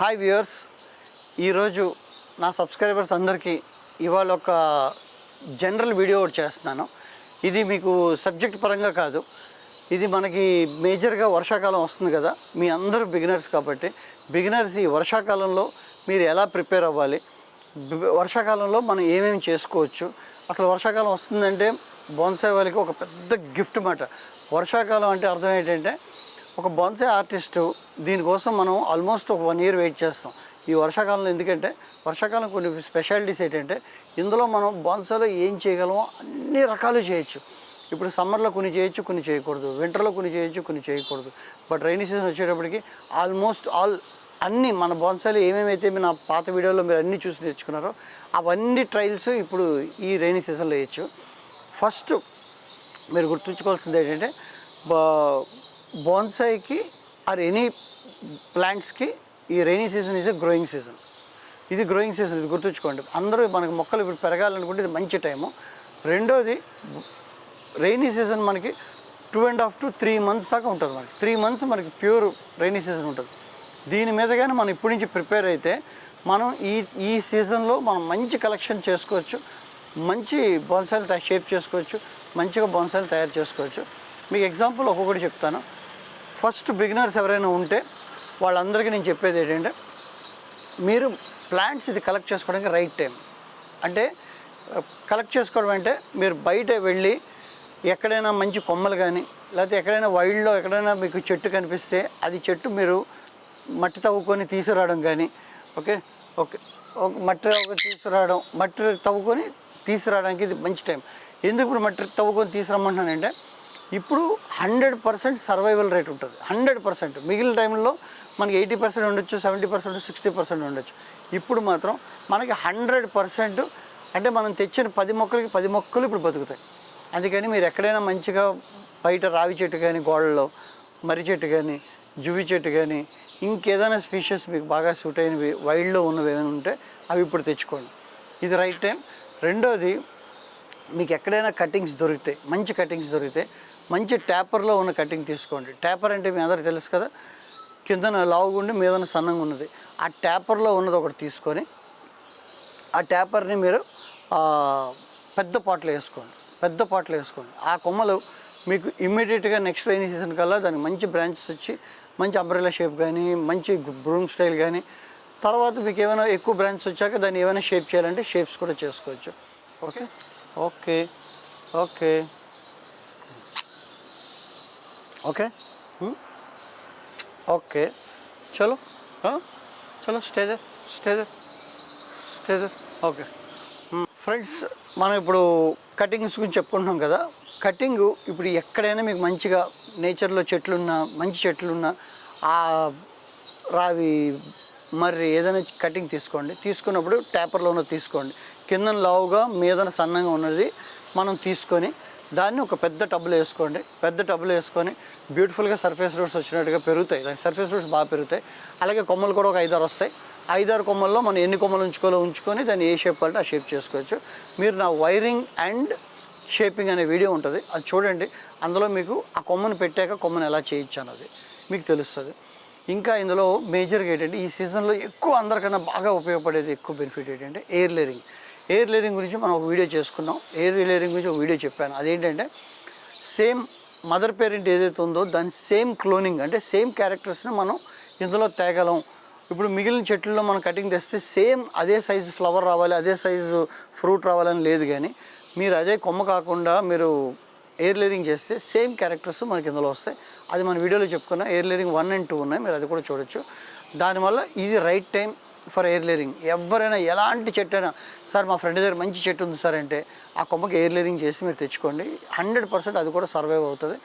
Hi viewers, ఈరోజు నా subscribers అందరికీ ఇవాళ ఒక జనరల్ వీడియో ఒకటి చేస్తున్నాను. ఇది మీకు సబ్జెక్ట్ పరంగా కాదు, ఇది మనకి మేజర్గా వర్షాకాలం వస్తుంది కదా. మీ అందరూ బిగినర్స్ కాబట్టి బిగినర్స్ ఈ వర్షాకాలంలో మీరు ఎలా ప్రిపేర్ అవ్వాలి, వర్షాకాలంలో మనం ఏమేమి చేసుకోవచ్చు. అసలు వర్షాకాలం వస్తుందంటే బోన్సాయ్ వాళ్ళకి ఒక పెద్ద గిఫ్ట్ మాట. వర్షాకాలం అంటే అర్థం ఏంటంటే ఒక బోన్సాయ్ ఆర్టిస్టు దీనికోసం మనం ఆల్మోస్ట్ ఒక 1 year వెయిట్ చేస్తాం ఈ వర్షాకాలంలో. ఎందుకంటే వర్షాకాలం కొన్ని స్పెషాలిటీస్ ఏంటంటే ఇందులో మనం బోన్సాయ్లో ఏం చేయగలమో అన్ని రకాలు చేయొచ్చు. ఇప్పుడు సమ్మర్లో కొన్ని చేయొచ్చు, కొన్ని చేయకూడదు. వింటర్లో కొన్ని చేయొచ్చు, కొన్ని చేయకూడదు. బట్ రైనీ సీజన్ వచ్చేటప్పటికి ఆల్మోస్ట్ ఆల్ అన్నీ మన బోన్సాయ్లో ఏమేమైతే నా పాత వీడియోలో మీరు అన్నీ చూసి తెచ్చుకున్నారో అవన్నీ ట్రయల్స్ ఇప్పుడు ఈ రైనీ సీజన్లో వేయచ్చు. ఫస్ట్ మీరు గుర్తుంచుకోవాల్సింది ఏంటంటే బోన్సాయ్కి ఆర్ ఎనీ ప్లాంట్స్కి ఈ rainy season is a growing season. ఇది గ్రోయింగ్ సీజన్, ఇది గుర్తుంచుకోండి. అందరూ మనకి మొక్కలు ఇప్పుడు పెరగాలనుకుంటే ఇది మంచి టైము. రెండోది రైనీ సీజన్ మనకి 2.5 to 3 months దాకా ఉంటుంది. మనకి 3 months మనకి ప్యూర్ రైనీ సీజన్ ఉంటుంది. దీని మీద కానీ మనం ఇప్పటి నుంచి ప్రిపేర్ అయితే మనం ఈ సీజన్లో మనం మంచి కలెక్షన్ చేసుకోవచ్చు, మంచి బోన్సాయ్లు షేప్ చేసుకోవచ్చు, మంచిగా బోన్సాయ్లు తయారు చేసుకోవచ్చు. మీకు ఎగ్జాంపుల్ ఒక్కొక్కటి చెప్తాను. ఫస్ట్ బిగినర్స్ ఎవరైనా ఉంటే వాళ్ళందరికీ నేను చెప్పేది ఏంటంటే మీరు ప్లాంట్స్ ఇది కలెక్ట్ చేసుకోవడానికి రైట్ టైం. అంటే కలెక్ట్ చేసుకోవడం అంటే మీరు బయట వెళ్ళి ఎక్కడైనా మంచి కొమ్మలు కానీ లేకపోతే ఎక్కడైనా వైల్డ్లో ఎక్కడైనా మీకు చెట్టు కనిపిస్తే అది చెట్టు మీరు మట్టి తవ్వుకొని తీసుకురావడం కానీ ఓకే మట్టి తవ్వుకొని తీసుకురావడానికి ఇది మంచి టైం. ఎందుకు ఇప్పుడు మట్టి తవ్వుకొని తీసుకురమ్మంటున్నానంటే ఇప్పుడు 100% సర్వైవల్ రేట్ ఉంటుంది. 100%. మిగిలిన టైంలో మనకి 80% ఉండొచ్చు, 70%, 60% ఉండొచ్చు. ఇప్పుడు మాత్రం మనకి 100%. అంటే మనం తెచ్చిన 10 మొక్కలకి 10 మొక్కలు ఇప్పుడు బతుకుతాయి. అందుకని మీరు ఎక్కడైనా మంచిగా బయట రావి చెట్టు కానీ, గోడల్లో మర్రి చెట్టు కానీ, జువి చెట్టు కానీ, ఇంకేదైనా స్పీషీస్ మీకు బాగా సూట్ అయినవి వైల్డ్లో ఉన్నవి ఏమైనా ఉంటే అవి ఇప్పుడు తెచ్చుకోండి. ఇది రైట్ టైం. రెండోది మీకు ఎక్కడైనా కటింగ్స్ దొరికితే, మంచి కటింగ్స్ దొరికితే మంచి ట్యాపర్లో ఉన్న కటింగ్ తీసుకోండి. ట్యాపర్ అంటే మీ అందరికీ తెలుసు కదా, కిందన లావుగుండి మీదన సన్నంగా ఉన్నది. ఆ ట్యాపర్లో ఉన్నది ఒకటి తీసుకొని ఆ ట్యాపర్ని మీరు పెద్ద పాటలు వేసుకోండి. ఆ కొమ్మలు మీకు ఇమ్మీడియట్గా నెక్స్ట్ రైనీ సీజన్ కల్లా దానికి మంచి బ్రాంచెస్ వచ్చి మంచి అంబ్రెల్లా షేప్ కానీ, మంచి బ్రూమ్ స్టైల్ కానీ, తర్వాత మీకు ఏమైనా ఎక్కువ బ్రాంచెస్ వచ్చాక దాన్ని ఏమైనా షేప్ చేయాలంటే షేప్స్ కూడా చేసుకోవచ్చు. Okay okay okay okay okay చలో చలో స్టే దేర్ ఓకే ఫ్రెండ్స్, మనం ఇప్పుడు కటింగ్స్ గురించి చెప్పుకుంటున్నాం కదా. కటింగ్ ఇప్పుడు ఎక్కడైనా మీకు మంచిగా నేచర్లో చెట్లున్నా, మంచి చెట్లున్నా, ఆ రావి మర్రి ఏదైనా కటింగ్ తీసుకోండి. తీసుకున్నప్పుడు ట్యాపర్లో ఉన్నది తీసుకోండి. కిందన లావుగా మీదన సన్నంగా ఉన్నది మనం తీసుకొని దాన్ని ఒక పెద్ద టబ్లో వేసుకోండి. పెద్ద టబ్లో వేసుకొని బ్యూటిఫుల్గా సర్ఫేస్ రూట్స్ వచ్చినట్టుగా పెరుగుతాయి. దానికి సర్ఫేస్ రూట్స్ బాగా పెరుగుతాయి. అలాగే కొమ్మలు కూడా ఒక 5-6 వస్తాయి. 5-6 కొమ్మల్లో మనం ఎన్ని కొమ్మలు ఉంచుకొని దాన్ని ఏ షేప్ అంటే ఆ షేప్ చేసుకోవచ్చు. మీరు నా వైరింగ్ అండ్ షేపింగ్ అనే వీడియో ఉంటుంది, అది చూడండి. అందులో మీకు ఆ కొమ్మను పెట్టాక కొమ్మను ఎలా చేయొచ్చు అన్నది మీకు తెలుస్తుంది. ఇంకా ఇందులో మేజర్గా ఏంటంటే ఈ సీజన్లో ఎక్కువ అందరికన్నా బాగా ఉపయోగపడేది, ఎక్కువ బెనిఫిట్ ఏంటంటే ఎయిర్ లేయరింగ్ గురించి మనం ఒక వీడియో చేసుకున్నాం. ఎయిర్ లేయరింగ్ గురించి ఒక వీడియో చెప్పాను. అదేంటంటే సేమ్ మదర్ పేరెంట్ ఏదైతే ఉందో దాని సేమ్ క్లోనింగ్, అంటే సేమ్ క్యారెక్టర్స్ని మనం ఇందులో తేగలం. ఇప్పుడు మిగిలిన చెట్లలో మనం కటింగ్ తెస్తే సేమ్ అదే సైజు ఫ్లవర్ రావాలి, అదే సైజు ఫ్రూట్ రావాలని లేదు. కానీ మీరు అదే కొమ్మ కాకుండా మీరు ఎయిర్ లేయరింగ్ చేస్తే సేమ్ క్యారెక్టర్స్ మనకి ఇందులో వస్తాయి. అది మన వీడియోలో చెప్పుకున్నాం. ఎయిర్ లేయరింగ్ 1 and 2 ఉన్నాయి, మీరు అది కూడా చూడొచ్చు. దానివల్ల ఇది right time for air layering. ఎవరైనా ఎలాంటి చెట్టు అయినా, సార్ మా ఫ్రెండ్ దగ్గర మంచి చెట్టు ఉంది సార్ అంటే ఆ కొమ్మకి ఎయిర్ లేయరింగ్ చేసి మీరు తెచ్చుకోండి. 100% అది కూడా సర్వైవ్ అవుతుంది.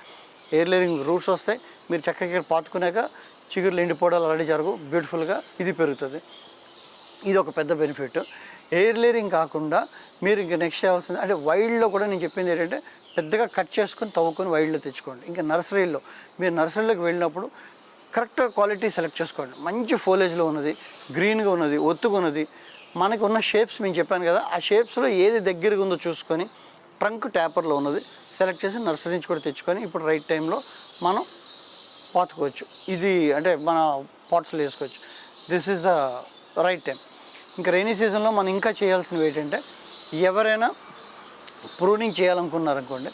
ఎయిర్ లేయరింగ్ రూట్స్ వస్తాయి. మీరు చక్కగా పాతుకున్నాక చిగురులు ఎండిపోవడాలు అలాంటి జరుగు, బ్యూటిఫుల్గా ఇది పెరుగుతుంది. ఇది ఒక పెద్ద బెనిఫిట్. ఎయిర్ లేయరింగ్ కాకుండా మీరు ఇంకా నెక్స్ట్ చేయాల్సింది అంటే వైల్డ్లో కూడా నేను చెప్పింది ఏంటంటే పెద్దగా కట్ చేసుకొని తవ్వుకొని వైల్డ్లో తెచ్చుకోండి. ఇంకా మీరు నర్సరీలోకి వెళ్ళినప్పుడు కరెక్ట్ క్వాలిటీ సెలెక్ట్ చేసుకోండి. మంచి ఫోలేజ్లో ఉన్నది, గ్రీన్గా ఉన్నది, ఒత్తుగా ఉన్నది, మనకు ఉన్న షేప్స్ మేము చెప్పాను కదా, ఆ షేప్స్లో ఏది దగ్గరగా ఉందో చూసుకొని ట్రంక్ ట్యాపర్లో ఉన్నది సెలెక్ట్ చేసి నర్సరీ నుంచి కూడా తెచ్చుకొని ఇప్పుడు రైట్ టైంలో మనం పాతుకోవచ్చు. ఇది అంటే మన పాట్స్లో వేసుకోవచ్చు. This is the right time. ఇంకా రైనీ సీజన్లో మనం ఇంకా చేయాల్సినవి ఏంటంటే, ఎవరైనా ప్రూనింగ్ చేయాలనుకున్నారనుకోండి,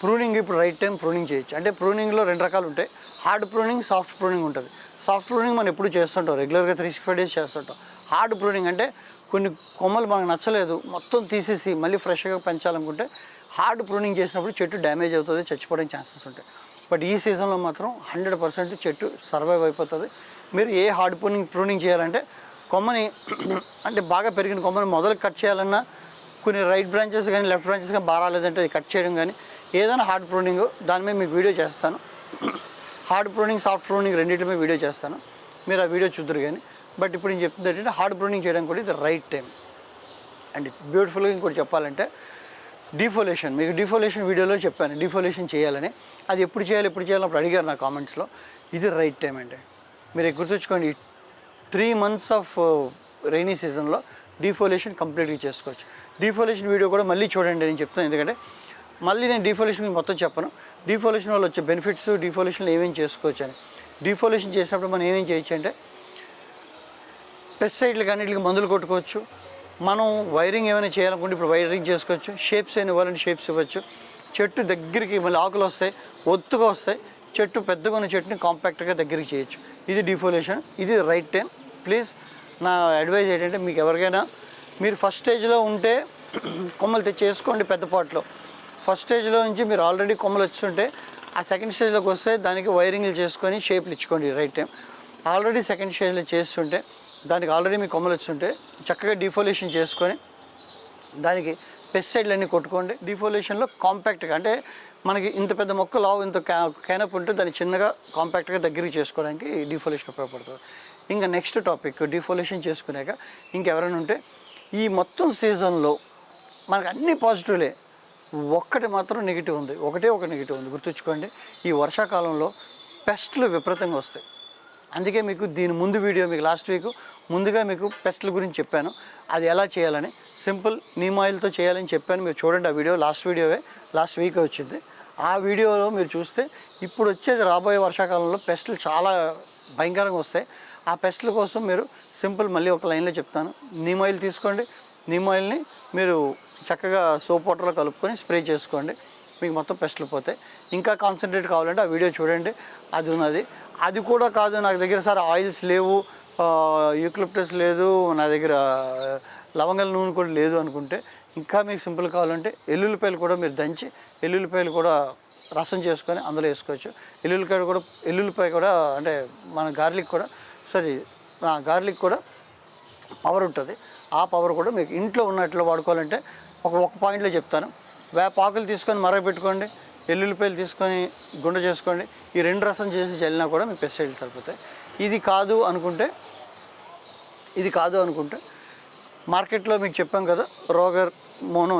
ప్రూనింగ్ ఇప్పుడు రైట్ టైం ప్రూనింగ్ చేయొచ్చు. అంటే ప్రూనింగ్లో 2 రకాలు ఉంటాయి. హార్డ్ ప్రూనింగ్, సాఫ్ట్ ప్రూనింగ్ ఉంటుంది. సాఫ్ట్ ప్రూనింగ్ మనం ఎప్పుడు చేస్తుంటాం, రెగ్యులర్గా 365 డేస్ చేస్తుంటాం. హార్డ్ ప్రూనింగ్ అంటే కొన్ని కొమ్మలు మనకు నచ్చలేదు, మొత్తం తీసేసి మళ్ళీ ఫ్రెష్గా పెంచాలనుకుంటే హార్డ్ ప్రూనింగ్ చేసినప్పుడు చెట్టు డ్యామేజ్ అవుతుంది, చచ్చిపోవడానికి ఛాన్సెస్ ఉంటాయి. బట్ ఈ సీజన్లో మాత్రం 100% చెట్టు సర్వైవ్ అయిపోతుంది. మీరు ఏ హార్డ్ ప్రూనింగ్ చేయాలంటే, కొమ్మని అంటే బాగా పెరిగిన కొమ్మని మొదలు కట్ చేయాలన్నా, కొన్ని రైట్ బ్రాంచెస్ కానీ లెఫ్ట్ బ్రాంచెస్ కానీ బాగా రాలేదంటే అది కట్ చేయడం కానీ, ఏదైనా హార్డ్ ప్రూనింగ్ దాని మీద మీకు వీడియో చేస్తాను. హార్డ్ ప్రూనింగ్, సాఫ్ట్ ప్రూనింగ్ రెండింటి మీద వీడియో చేస్తాను, మీరు ఆ వీడియో చూద్దరు కానీ. బట్ ఇప్పుడు నేను చెప్తుంది ఏంటంటే, హార్డ్ ప్రూనింగ్ చేయడానికి కూడా ఇది రైట్ టైం. అండ్ బ్యూటిఫుల్గా ఇంకోటి చెప్పాలంటే, డీఫోలేషన్. మీకు డీఫోలేషన్ వీడియోలో చెప్పాను డీఫోలేషన్ చేయాలని. అది ఎప్పుడు చేయాలి అప్పుడు అడిగారు నా కామెంట్స్లో. ఇది రైట్ టైం అండి. మీరు గుర్తుంచుకోండి, 3 months ఆఫ్ రైనీ సీజన్లో డీఫోలేషన్ కంప్లీట్గా చేసుకోవచ్చు. డీఫోలేషన్ వీడియో కూడా మళ్ళీ చూడండి, నేను చెప్తాను. ఎందుకంటే మళ్ళీ నేను డీఫోలేషన్ మొత్తం చెప్పను. డీఫోలేషన్ వల్ల వచ్చే బెనిఫిట్స్, డీఫోలేషన్లో ఏమేమి చేసుకోవచ్చు అని. డీఫోలేషన్ చేసినప్పుడు మనం ఏమేమి చేయొచ్చు అంటే, పెస్టిసైడ్లు కానీ వీటికి మందులు కొట్టుకోవచ్చు. మనం వైరింగ్ ఏమైనా చేయాలనుకుంటే ఇప్పుడు వైరింగ్ చేసుకోవచ్చు. షేప్స్ అయినా ఇవ్వాలంటే షేప్స్ ఇవ్వచ్చు. చెట్టు దగ్గరికి మళ్ళీ ఆకులు వస్తాయి, ఒత్తుగా వస్తాయి. చెట్టు పెద్దగా ఉన్న చెట్టుని కాంపాక్ట్గా దగ్గరికి చేయొచ్చు. ఇది డీఫోలేషన్, ఇది రైట్ టైం. ప్లీజ్ నా అడ్వైజ్ ఏంటంటే, మీకు ఎవరికైనా మీరు ఫస్ట్ స్టేజ్లో ఉంటే కొమ్మలు తెచ్చేసుకోండి పెద్ద పాట్లో. ఫస్ట్ స్టేజ్లో నుంచి మీరు ఆల్రెడీ కొమ్మలు వచ్చుంటే, ఆ సెకండ్ స్టేజ్లోకి వస్తే దానికి వైరింగ్లు చేసుకొని షేప్లు ఇచ్చుకోండి. Right time. ఆల్రెడీ సెకండ్ స్టేజ్లో చేస్తుంటే, దానికి ఆల్రెడీ మీ కొమ్మలు వచ్చుంటే చక్కగా డీఫోలేషన్ చేసుకొని దానికి పెస్టిసైడ్లన్నీ కొట్టుకోండి. డీఫోలేషన్లో కాంపాక్ట్గా, అంటే మనకి ఇంత పెద్ద మొక్క లావు ఇంత క్యానప్ ఉంటే దాన్ని చిన్నగా కాంపాక్ట్గా దగ్గరికి చేసుకోవడానికి డీఫోలేషన్ ఉపయోగపడుతుంది. ఇంకా నెక్స్ట్ టాపిక్, డీఫోలేషన్ చేసుకున్నాక ఇంకెవరైనా ఉంటే, ఈ మొత్తం సీజన్లో మనకు అన్ని పాజిటివ్లే, ఒక్కటి మాత్రం నెగిటివ్ ఉంది. ఒక నెగిటివ్ ఉంది, గుర్తుంచుకోండి. ఈ వర్షాకాలంలో పెస్ట్లు విపరీతంగా వస్తాయి. అందుకే మీకు దీని ముందు వీడియో, మీకు లాస్ట్ వీక్ ముందుగా మీకు పెస్ట్ల గురించి చెప్పాను, అది ఎలా చేయాలని. సింపుల్ నీమ్ ఆయిల్తో చేయాలని చెప్పాను. మీరు చూడండి ఆ వీడియో, లాస్ట్ వీక్ వచ్చింది. ఆ వీడియోలో మీరు చూస్తే ఇప్పుడు వచ్చేది రాబోయే వర్షాకాలంలో పెస్ట్లు చాలా భయంకరంగా వస్తాయి. ఆ పెస్ట్ల కోసం మీరు సింపుల్ మళ్ళీ ఒక లైన్లో చెప్తాను. నీమ్ ఆయిల్ తీసుకోండి. నీమ్ ఆయిల్ని మీరు చక్కగా సోప్ వాటర్లో కలుపుకొని స్ప్రే చేసుకోండి, మీకు మొత్తం పెస్ట్లు పోతాయి. ఇంకా కాన్సన్ట్రేట్ కావాలంటే ఆ వీడియో చూడండి, అది ఉన్నది. అది కూడా కాదు, నాకు దగ్గర సార్ ఆయిల్స్ లేవు, యూక్లిప్టస్ లేదు, నా దగ్గర లవంగాల నూనె కూడా లేదు అనుకుంటే, ఇంకా మీకు సింపుల్ కావాలంటే ఎల్లుల్లిపాయలు కూడా మీరు దంచి ఎల్లుల్లిపాయలు కూడా రసం చేసుకొని అందులో వేసుకోవచ్చు. ఎల్లుల్లిపాయ కూడా అంటే మన గార్లిక్ కూడా పవర్ ఉంటుంది. ఆ పవర్ కూడా మీకు ఇంట్లో ఉన్నట్లు వాడుకోవాలంటే ఒక పాయింట్లో చెప్తాను. వేపాకులు తీసుకొని మరగపెట్టుకోండి, ఎల్లుల్లిపాయలు తీసుకొని గుండె చేసుకోండి. ఈ 2 రసం చేసి చల్లినా కూడా మీకు పెస్టిసైడ్స్ సరిపోతాయి. ఇది కాదు అనుకుంటే మార్కెట్లో మీకు చెప్పాం కదా, రోగర్, మోనో,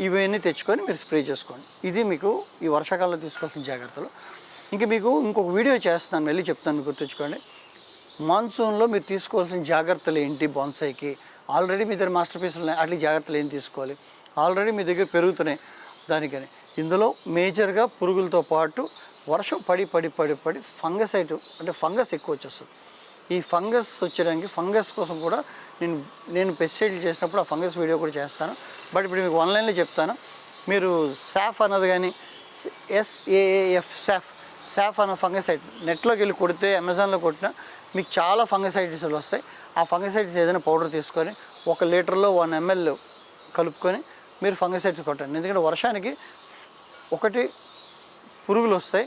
ఇవన్నీ తెచ్చుకొని మీరు స్ప్రే చేసుకోండి. ఇది మీకు ఈ వర్షాకాలంలో తీసుకోవాల్సిన జాగ్రత్తలు. ఇంకా మీకు ఇంకొక వీడియో చేస్తున్నాను, మళ్ళీ చెప్తాను, మీకు గుర్తుంచుకోండి. మాన్సూన్లో మీరు తీసుకోవాల్సిన జాగ్రత్తలు ఏంటి బాన్సాయికి. ఆల్రెడీ మీ దగ్గర మాస్టర్ పీసులు ఉన్నాయి, అట్లా జాగ్రత్తలు ఏం తీసుకోవాలి. ఆల్రెడీ మీ దగ్గర పెరుగుతున్నాయి దానికని. ఇందులో మేజర్గా పురుగులతో పాటు వర్షం పడి ఫంగసైట్, అంటే ఫంగస్ ఎక్కువ వచ్చేస్తుంది. ఈ ఫంగస్ వచ్చేయడానికి, ఫంగస్ కోసం కూడా నేను పెస్టిసైడ్లు చేసినప్పుడు ఆ ఫంగస్ వీడియో కూడా చేస్తాను. బట్ ఇప్పుడు మీకు ఆన్లైన్లో చెప్తాను. మీరు సాఫ్ అన్నది కానీ, SAAF సాఫ్ అన్న ఫంగసైడ్ నెట్లోకి వెళ్ళి కొడితే, అమెజాన్లో కొట్టినా మీకు చాలా ఫంగసైడ్స్లు వస్తాయి. ఆ ఫంగసైడ్స్ ఏదైనా పౌడర్ తీసుకొని 1 లీటర్లో 1 ml కలుపుకొని మీరు ఫంగసైడ్స్ కొట్టండి. ఎందుకంటే వర్షానికి ఒకటి పురుగులు వస్తాయి,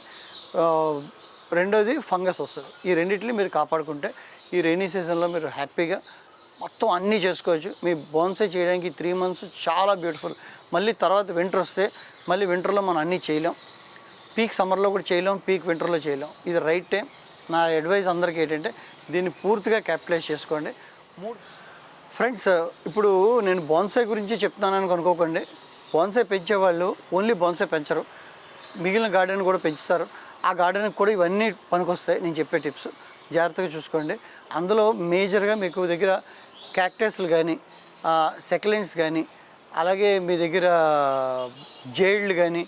రెండోది ఫంగస్ వస్తుంది. ఈ రెండింటిని మీరు కాపాడుకుంటే ఈ రైనీ సీజన్లో మీరు హ్యాపీగా మొత్తం అన్నీ చేసుకోవచ్చు. మీ బోన్సై చేయడానికి 3 months చాలా బ్యూటిఫుల్. మళ్ళీ తర్వాత వింటర్ వస్తే మళ్ళీ వింటర్లో మనం అన్నీ చేయలేం. పీక్ సమ్మర్లో కూడా చేయలేం, పీక్ వింటర్లో చేయలేం. ఇది రైట్ టైం. నా అడ్వైస్ అందరికీ ఏంటంటే, దీన్ని పూర్తిగా క్యాపిటలైజ్ చేసుకోండి. ఫ్రెండ్స్, ఇప్పుడు నేను బోన్సై గురించి చెప్తున్నానని అనుకోకండి. బోన్సై పెంచేవాళ్ళు ఓన్లీ బోన్సై పెంచరు, మిగిలిన గార్డెన్ కూడా పెంచుతారు. ఆ గార్డెన్కి కూడా ఇవన్నీ పనికొస్తాయి. నేను చెప్పే టిప్స్ జాగ్రత్తగా చూసుకోండి. అందులో మేజర్గా మీకు దగ్గర క్యాక్టస్లు కానీ, సెక్లెంట్స్ కానీ, అలాగే మీ దగ్గర జేడ్లు కానీ,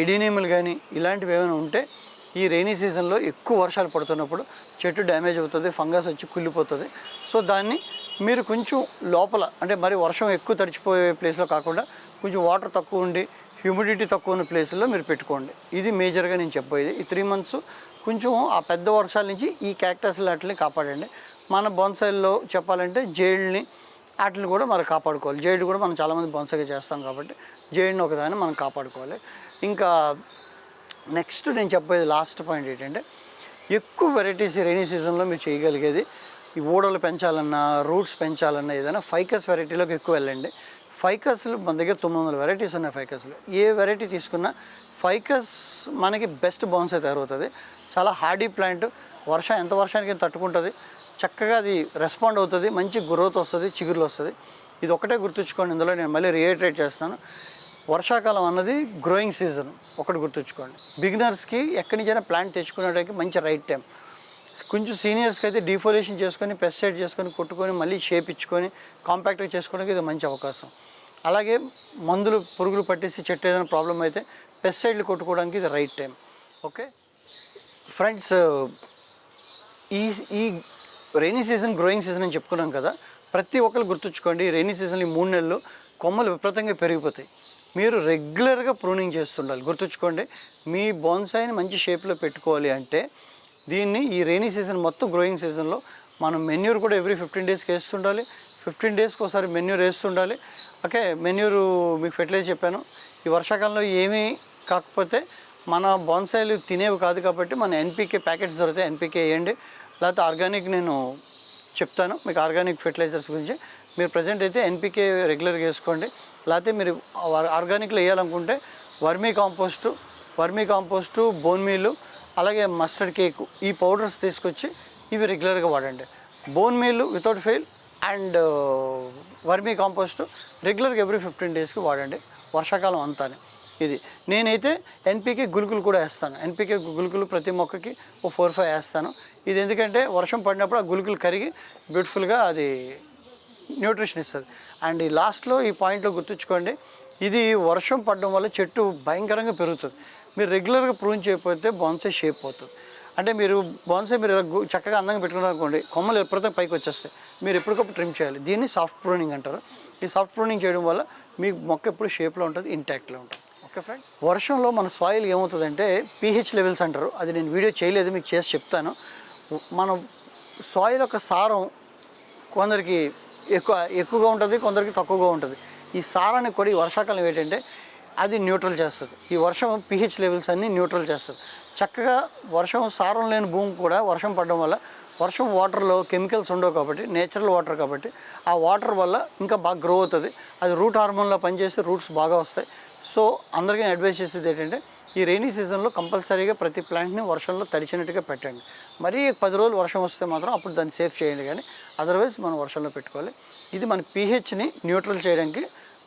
ఎడినిమలు కానీ ఇలాంటివి ఏమైనా ఉంటే ఈ రైనీ సీజన్లో ఎక్కువ వర్షాలు పడుతున్నప్పుడు చెట్టు డ్యామేజ్ అవుతుంది, ఫంగస్ వచ్చి కుళ్ళిపోతుంది. సో దాన్ని మీరు కొంచెం లోపల అంటే మరి వర్షం ఎక్కువ తడిచిపోయే ప్లేస్లో కాకుండా కొంచెం వాటర్ తక్కువ ఉండి హ్యూమిడిటీ తక్కువ ఉన్న ప్లేస్లో మీరు పెట్టుకోండి. ఇది మేజర్గా నేను చెప్పేది. ఈ 3 months కొంచెం ఆ పెద్ద వర్షాల నుంచి ఈ క్యాక్టస్ వాటిని కాపాడండి. మన బోన్సాయిల్లో చెప్పాలంటే జైడ్ని వాటిని కూడా మనం కాపాడుకోవాలి. జైడ్ కూడా మనం చాలామంది బోన్సాయిగా చేస్తాం కాబట్టి జైడ్ని ఒకదాన్ని మనం కాపాడుకోవాలి. ఇంకా నెక్స్ట్ నేను చెప్పేది లాస్ట్ పాయింట్ ఏంటంటే ఎక్కువ వెరైటీస్ రైనీ సీజన్లో మీరు చేయగలిగేది ఈ ఊడలు పెంచాలన్నా రూట్స్ పెంచాలన్నా ఏదైనా ఫైకస్ వెరైటీలోకి ఎక్కువ వెళ్ళండి. ఫైకస్లు మన దగ్గర 900 వెరైటీస్ ఉన్నాయి. ఫైకస్లు ఏ వెరైటీ తీసుకున్నా ఫైకస్ మనకి బెస్ట్ బోన్సాయి తయారవుతుంది. చాలా హార్డీ ప్లాంట్, ఎంత వర్షానికి తట్టుకుంటుంది, చక్కగా అది రెస్పాండ్ అవుతుంది, మంచి గ్రోత్ వస్తుంది, చిగురులు వస్తుంది. ఇది ఒకటే గుర్తుంచుకోండి. ఇందులో నేను మళ్ళీ రియేటరేట్ చేస్తాను, వర్షాకాలం అన్నది గ్రోయింగ్ సీజన్ ఒకటి గుర్తుంచుకోండి. బిగినర్స్కి ఎక్కడి నుంచైనా ప్లాంట్ తెచ్చుకునేటానికి మంచి రైట్ టైం. కొంచెం సీనియర్స్కి అయితే డీఫోలేషన్ చేసుకొని పెస్టిసైడ్ చేసుకొని కొట్టుకొని మళ్ళీ షేప్ ఇచ్చుకొని కాంపాక్ట్గా చేసుకోవడానికి ఇది మంచి అవకాశం. అలాగే మందులు పురుగులు పట్టేసి చెట్టు ఏదైనా ప్రాబ్లం అయితే పెస్టిసైడ్లు కొట్టుకోవడానికి ఇది రైట్ టైం. ఓకే ఫ్రెండ్స్, ఈ రైనీ సీజన్ గ్రోయింగ్ సీజన్ అని చెప్పుకున్నాం కదా. ప్రతి ఒక్కరు గుర్తుంచుకోండి, రైనీ సీజన్ ఈ 3 నెలలు కొమ్మలు విపరీతంగా పెరిగిపోతాయి. మీరు రెగ్యులర్గా ప్రూనింగ్ చేస్తుండాలి. గుర్తుంచుకోండి, మీ బోన్సాయిని మంచి షేప్లో పెట్టుకోవాలి అంటే దీన్ని ఈ రైనీ సీజన్ మొత్తం గ్రోయింగ్ సీజన్లో మనం మెన్యూర్ కూడా ఎవ్రీ 15 daysకి వేస్తుండాలి. 15 daysకి ఒకసారి మెన్యూర్ వేస్తుండాలి. ఓకే, మెన్యూరు మీకు ఫెర్టిలైజర్ చెప్పాను. ఈ వర్షాకాలంలో ఏమీ కాకపోతే మన బోన్సాయిలు తినేవి కాదు కాబట్టి మన ఎన్పీకే ప్యాకెట్స్ దొరుకుతాయి, ఎన్పీకే వేయండి. లేకపోతే ఆర్గానిక్ నేను చెప్తాను మీకు, ఆర్గానిక్ ఫెర్టిలైజర్స్ గురించి. మీరు ప్రజెంట్ అయితే ఎన్పీకే రెగ్యులర్గా వేసుకోండి. లేకపోతే మీరు ఆర్గానిక్లో వేయాలనుకుంటే వర్మీ కాంపోస్టు, బోన్ మీలు, అలాగే మస్టర్డ్ కేక్, ఈ పౌడర్స్ తీసుకొచ్చి ఇవి రెగ్యులర్గా వాడండి. Bone meal without fail and vermi compost రెగ్యులర్గా ఎవ్రీ 15 daysకి వాడండి వర్షాకాలం అంతానే. ఇది నేనైతే ఎన్పీకే గుళికలు కూడా వేస్తాను. ఎన్పీకే గుళికలు ప్రతి మొక్కకి ఓ 4-5 వేస్తాను. ఇది ఎందుకంటే వర్షం పడినప్పుడు ఆ గుళికలు కరిగి బ్యూటిఫుల్గా అది న్యూట్రిషన్ ఇస్తుంది. అండ్ ఈ లాస్ట్లో ఈ పాయింట్లో గుర్తుంచుకోండి, ఇది వర్షం పడడం వల్ల చెట్టు భయంకరంగా పెరుగుతుంది. మీరు రెగ్యులర్గా ప్రూన్ చేయకపోతే బోన్సాయి షేప్ పోతుంది. అంటే మీరు బోన్సాయి మీరు చక్కగా అందంగా పెట్టుకున్నారనుకోండి, కొమ్మలు ఎప్పుడైతే పైకి వచ్చేస్తాయి. మీరు ఎప్పటికప్పుడు ట్రిమ్ చేయాలి. దీన్ని సాఫ్ట్ ప్రూనింగ్ అంటారు. ఈ సాఫ్ట్ ప్రూనింగ్ చేయడం వల్ల మీ మొక్క ఎప్పుడు షేప్లో ఉంటుంది, ఇంటాక్ట్లో ఉంటుంది. ఓకే ఫ్రెండ్స్, వర్షంలో మన సాయిల్ ఏమవుతుందంటే పీహెచ్ లెవెల్స్ అంటారు. అది నేను వీడియో చేయలేదు, మీకు చేసి చెప్తాను. మన సాయిల్ యొక్క సారం కొందరికి ఎక్కువగా ఉంటుంది, కొందరికి తక్కువగా ఉంటుంది. ఈ సారాన్ని కూడా ఈ వర్షాకాలం ఏంటంటే అది న్యూట్రల్ చేస్తుంది. ఈ వర్షం పీహెచ్ లెవెల్స్ అన్నీ న్యూట్రల్ చేస్తుంది. చక్కగా వర్షం సారం లేని భూమి కూడా వర్షం పడడం వల్ల, వర్షం వాటర్లో కెమికల్స్ ఉండవు కాబట్టి, నేచురల్ వాటర్ కాబట్టి ఆ వాటర్ వల్ల ఇంకా బాగా గ్రో అవుతుంది. అది రూట్ హార్మోన్లో పనిచేసి రూట్స్ బాగా వస్తాయి. సో అందరికీ అడ్వైస్ చేసేది ఏంటంటే ఈ రైనీ సీజన్లో కంపల్సరీగా ప్రతి ప్లాంట్ని వర్షంలో తడిచినట్టుగా పెట్టండి. మరీ 10 రోజులు వర్షం వస్తే మాత్రం అప్పుడు దాన్ని సేఫ్ చేయండి, కానీ అదర్వైజ్ మనం వర్షంలో పెట్టుకోవాలి. ఇది మన పీహెచ్ని న్యూట్రల్ చేయడానికి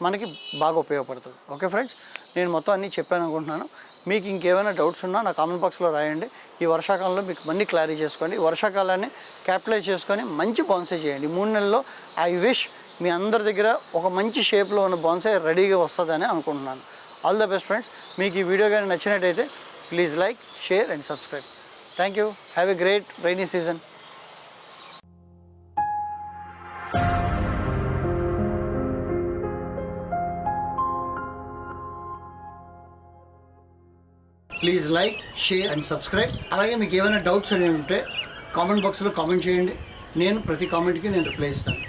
మనకి బాగా ఉపయోగపడుతుంది. ఓకే ఫ్రెండ్స్, నేను మొత్తం అన్నీ చెప్పాను అనుకుంటున్నాను. మీకు ఇంకేమైనా డౌట్స్ ఉన్నా నా కామెంట్ బాక్స్లో రాయండి. ఈ వర్షాకాలంలో మీకు మళ్ళీ క్లారిటీ చేసుకోండి. ఈ వర్షాకాలాన్ని క్యాపిటలైజ్ చేసుకొని మంచి బోన్సాయి చేయండి. 3 నెలల్లో ఐ విష్ మీ అందరి దగ్గర ఒక మంచి షేప్లో ఉన్న బోన్సాయి రెడీగా వస్తుందని అనుకుంటున్నాను. All the best friends. మీకు ఈ వీడియో కానీ నచ్చినట్టయితే please like, share and subscribe. Thank you. Have a great rainy season. Please like, share and subscribe. అలాగే మీకు ఏమైనా డౌట్స్ అనేవి ఉంటే కామెంట్ బాక్స్లో కామెంట్ చేయండి. నేను ప్రతి కామెంట్కి రిప్లై ఇస్తాను.